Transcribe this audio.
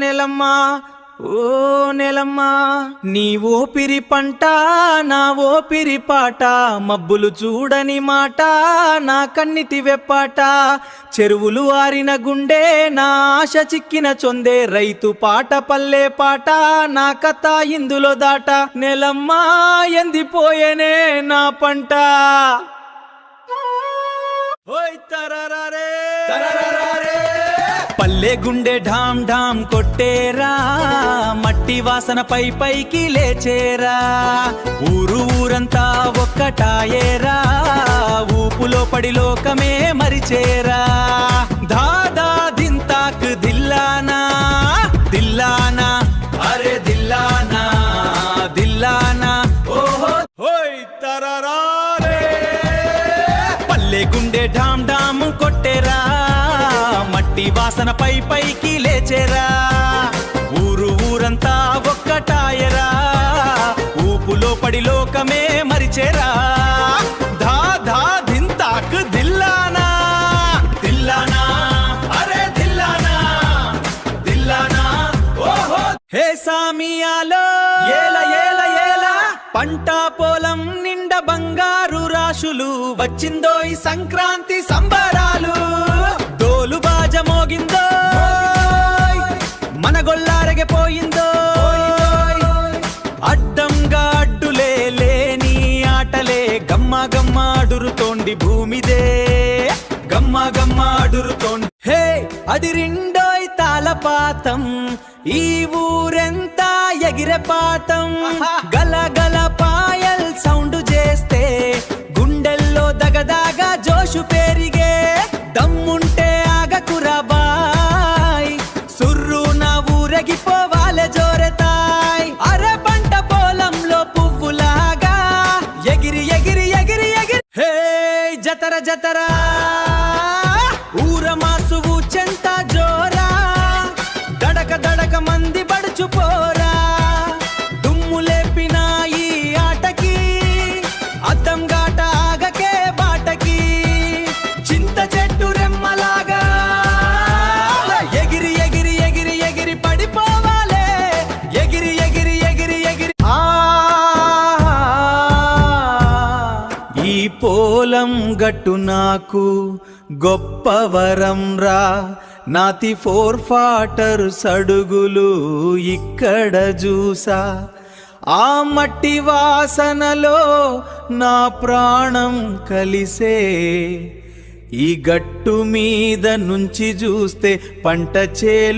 నెలమ్మా ఓ నెలమ్మా నీ ఓపిరి పంట నా ఓపిరి పాట మబ్బులు చూడని మాట నా కన్నిటి వెప్పాట చెరువులు ఆరిన గుండె నా ఆశ చిక్కిన చొందే రైతు పాట పల్లె పాట నా కథ ఇందులో దాట నెలమ్మా ఎందిపోయేనే నా పంట ఓయ్ తరరరే తరరరే పల్లె గుండె ఢామ్ ఢామ్ కొట్టేరా మట్టి వాసన పై పైకి లేచేరా ఊరంతా ఒక్కటాయేరా ఊపులో పడి లోకమే మరిచేరా దాదా దింతాక్ దిల్లానా దిల్లానా అరే దిల్లానా దిల్లానా ఓహో హోయ్ తరరారే పల్లె గుండె ఢామ్ ఢామ్ కొట్టేరా మట్టి వాసన పై పైకి లేచేరా ఊరంతా ఒక్కటాయరా ఊపులో పడి లోకమే మరిచేరా ధా ధా ధింతాక్ దిల్లానా దిల్లానా అరే దిల్లానా దిల్లానా ఓహో హే సామియాలో ఏల ఏల ఏల పంట పొలం నిండ బంగారు రాశులు వచ్చిందో ఈ సంక్రాంతి సంబరాలు డోలు బాజ మోగిందో మన గొల్లారగే పోయిందో అడ్డంగా అడ్డులే లేని ఆటలే గమ్మ గమ్మ అడురుతోండి భూమిదే గమ్మ గమ్మ అడురుతోండి హే అది రెండోయ్ తాళపాతం ఈ ఊరెంతా ఎగిరెపాతం గల గల పాయల్ సౌండ్ చేస్తే గుండెల్లో దగదాగా జోషు పెరిగే దమ్ముంటే ఆగకురా బాయ్ సుర్రు నా ఊరగిపోవాలే జోరెతాయ్ అరే పంట పొలంలో పువ్వులాగా ఎగిరి ఎగిరి ఎగిరి ఎగిరి హే జతర జతర ఊరమాసువు చెంత జోరా దడక దడక మంది బడుచుపోరా దుమ్ము లేపిన ఈ ఆటకి అద్దం గాట ఆగకే బాటకి చింత చెట్టు రెమ్మలాగా ఎగిరి ఎగిరి ఎగిరి ఎగిరి పడిపోవాలే ఎగిరి ఎగిరి ఎగిరి ఎగిరి ఈ పోలం గట్టు నాకు గొప్ప వరం రా నాతి 4 సడుగులు ఇక్కడ చూసా ఆ మట్టి వాసనలో నా ప్రాణం కలిసే ఈ గట్టు మీద నుంచి చూస్తే పంట చేలు